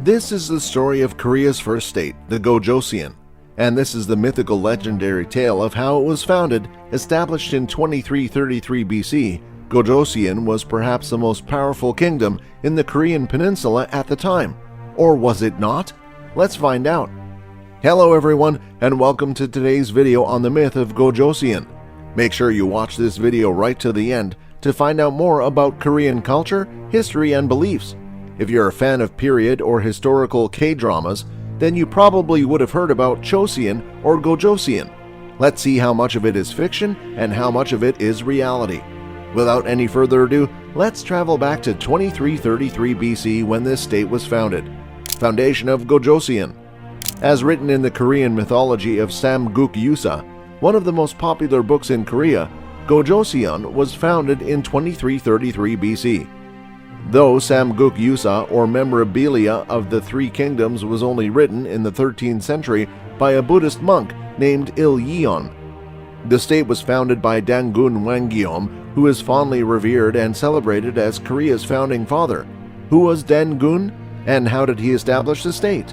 This is the story of Korea's first state, the Gojoseon, and this is the mythical legendary tale of how it was founded. Established in 2333 BC, Gojoseon was perhaps the most powerful kingdom in the Korean peninsula at the time. Or was it not? Let's find out. Hello everyone, and welcome to today's video on the myth of Gojoseon. Make sure you watch this video right to the end to find out more about Korean culture, history, and beliefs. If you're a fan of period or historical K-dramas, then you probably would have heard about Joseon or Gojoseon. Let's see how much of it is fiction and how much of it is reality. Without any further ado, let's travel back to 2333 BC when this state was founded. Foundation of Gojoseon. As written in the Korean mythology of 𝐦𝐨𝐬𝐤𝐞, one of the most popular books in Korea, Gojoseon was founded in 2333 BC. Though 𝐦𝐨𝐬𝐤𝐞, or memorabilia of the Three Kingdoms, was only written in the 13th century by a Buddhist monk named 𝐥𝐤𝐤𝐤. The state was founded by Dangun Wanggeom, who is fondly revered and celebrated as Korea's founding father. Who was Dangun, and how did he establish the state?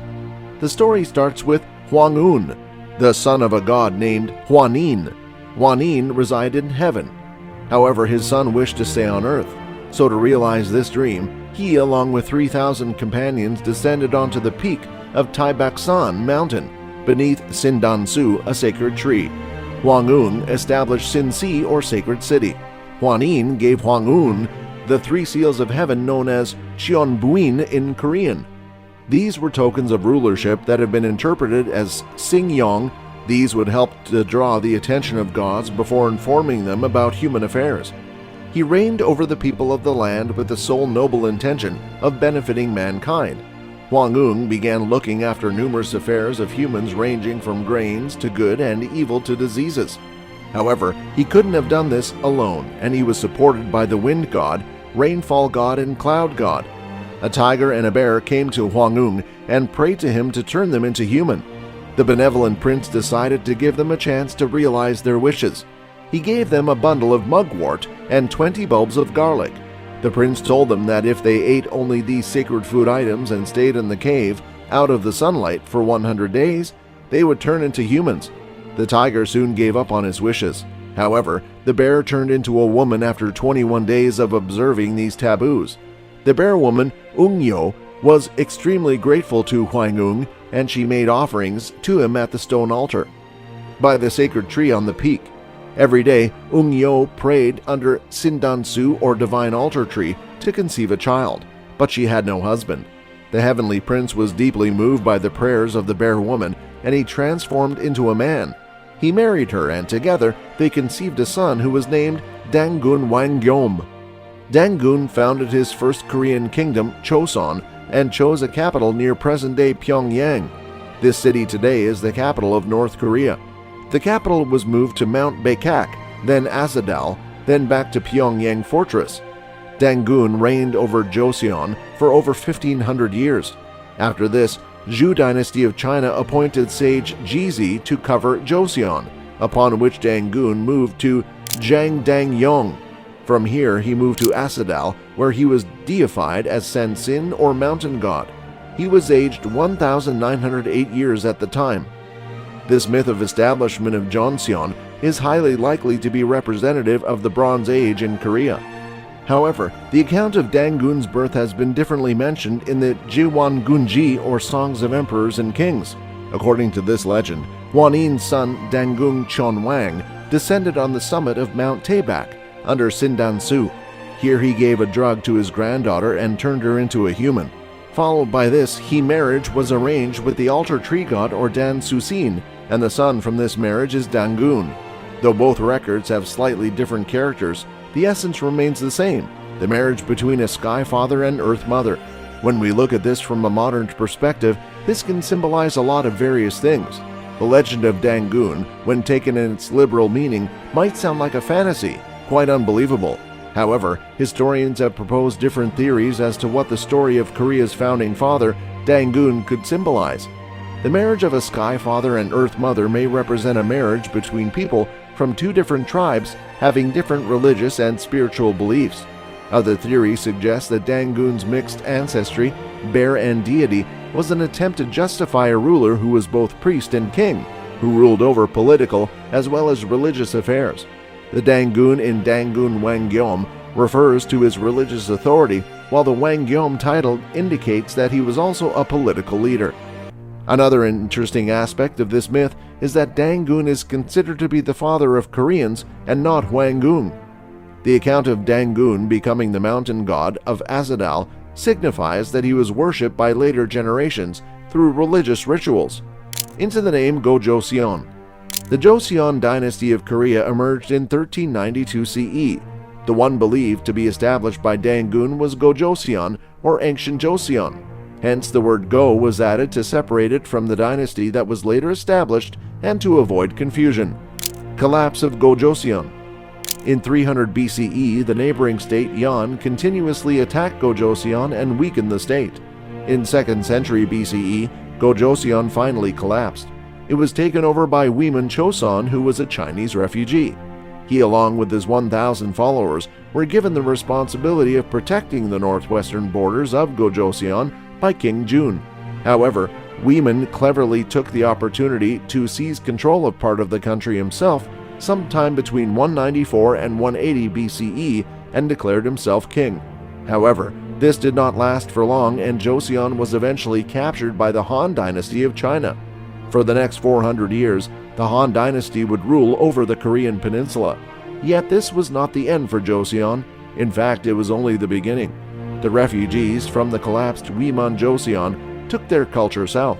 The story starts with Hwang-un, the son of a god named Hwanin. Hwanin resided in heaven. However, his son wished to stay on earth. So to realize this dream, he, along with 3,000 companions, descended onto the peak of Taebaksan mountain, beneath Sindansu, a sacred tree. Hwang-un established Sinsi, or sacred city. Hwanin gave Hwang-un the three seals of heaven known as Cheonbuin in Korean. These were tokens of rulership that have been interpreted as Singyong. These would help to draw the attention of gods before informing them about human affairs. He reigned over the people of the land with the sole noble intention of benefiting mankind. Hwang-un began looking after numerous affairs of humans, ranging from grains to good and evil to diseases. However, he couldn't have done this alone, and he was supported by the wind god, rainfall god, and cloud god. A tiger and a bear came to Hwang-un and prayed to him to turn them into human. The benevolent prince decided to give them a chance to realize their wishes. He gave them a bundle of mugwort and 20 bulbs of garlic. The prince told them that if they ate only these sacred food items and stayed in the cave, out of the sunlight, for 100 days, they would turn into humans. The tiger soon gave up on his wishes. However, the bear turned into a woman after 21 days of observing these taboos. The bear woman, 𝐦𝐤𝐤, was extremely grateful to Hwang-un, and she made offerings to him at the stone altar by the sacred tree on the peak. Every day, 𝐦𝐤𝐤 prayed under Sindansu, or divine altar tree, to conceive a child, but she had no husband. The heavenly prince was deeply moved by the prayers of the bear woman, and he transformed into a man. He married her, and together they conceived a son who was named Dangun Wanggeom. Dangun founded his first Korean kingdom, Choson, and chose a capital near present-day Pyongyang. This city today is the capital of North Korea. The capital was moved to Mount Baekak, then Asadal, then back to Pyongyang Fortress. Dangun reigned over Joseon for over 1,500 years. After this, Zhou dynasty of China appointed sage 𝐥𝐤𝐬 to cover Joseon, upon which Dangun moved to Jiangdangyong. From here, he moved to Asadal, where he was deified as Sansin, or mountain god. He was aged 1,908 years at the time. This myth of establishment of Joseon is highly likely to be representative of the Bronze Age in Korea. However, the account of Dangun's birth has been differently mentioned in the 𝐥𝐤𝐤𝐞, or Songs of Emperors and Kings. According to this legend, Hwanin's son Dangun Chonwang descended on the summit of Mount Taebak under Sindansu. Here he gave a drug to his granddaughter and turned her into a human. Followed by this, marriage was arranged with the altar tree god, or Dan Susin, and the son from this marriage is Dangun. Though both records have slightly different characters, the essence remains the same, the marriage between a sky father and earth mother. When we look at this from a modern perspective, this can symbolize a lot of various things. The legend of Dangun, when taken in its literal meaning, might sound like a fantasy, quite unbelievable. However, historians have proposed different theories as to what the story of Korea's founding father, Dangun, could symbolize. The marriage of a sky father and earth mother may represent a marriage between people from two different tribes having different religious and spiritual beliefs. Other theories suggest that Dangun's mixed ancestry, bear and deity, was an attempt to justify a ruler who was both priest and king, who ruled over political as well as religious affairs. The Dangun in Dangun Wanggeom refers to his religious authority, while the Wanggeom title indicates that he was also a political leader. Another interesting aspect of this myth is that Dangun is considered to be the father of Koreans and not Wanggeom. The account of Dangun becoming the mountain god of Asadal signifies that he was worshipped by later generations through religious rituals. Into the name Gojoseon. The Joseon dynasty of Korea emerged in 1392 CE. The one believed to be established by Dangun was Gojoseon or ancient Joseon. Hence the word Go was added to separate it from the dynasty that was later established and to avoid confusion. Collapse of Gojoseon. In 300 BCE, the neighboring state Yan continuously attacked Gojoseon and weakened the state. In 2nd century BCE, Gojoseon finally collapsed. It was taken over by Weimon Choson, who was a Chinese refugee. He, along with his 1,000 followers, were given the responsibility of protecting the northwestern borders of Gojoseon by King Jun. However, Weimon cleverly took the opportunity to seize control of part of the country himself sometime between 194 and 180 BCE and declared himself king. However, this did not last for long, and Joseon was eventually captured by the Han dynasty of China. For the next 400 years, the Han dynasty would rule over the Korean peninsula. Yet this was not the end for Joseon. In fact, it was only the beginning. The refugees from the collapsed Weimon Joseon took their culture south.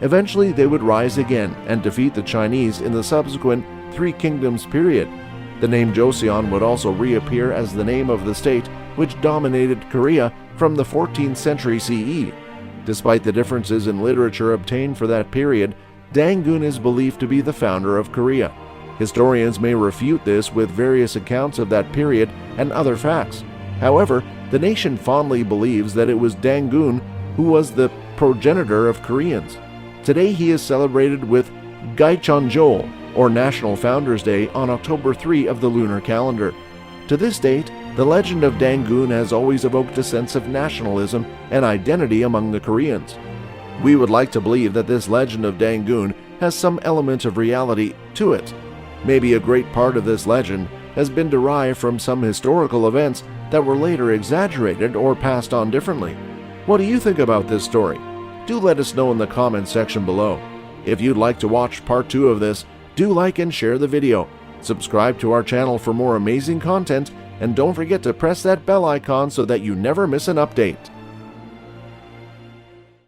Eventually, they would rise again and defeat the Chinese in the subsequent Three Kingdoms period. The name Joseon would also reappear as the name of the state which dominated Korea from the 14th century CE. Despite the differences in literature obtained for that period, Dangun is believed to be the founder of Korea. Historians may refute this with various accounts of that period and other facts. However, the nation fondly believes that it was Dangun who was the progenitor of Koreans. Today he is celebrated with 𝐦𝐨𝐬𝐿, or National Founders Day, on October 3 of the lunar calendar. To this date, the legend of Dangun has always evoked a sense of nationalism and identity among the Koreans. We would like to believe that this legend of Dangun has some element of reality to it. Maybe a great part of this legend has been derived from some historical events that were later exaggerated or passed on differently. What do you think about this story? Do let us know in the comments section below. If you'd like to watch part 2 of this, do like and share the video. Subscribe to our channel for more amazing content, and don't forget to press that bell icon so that you never miss an update.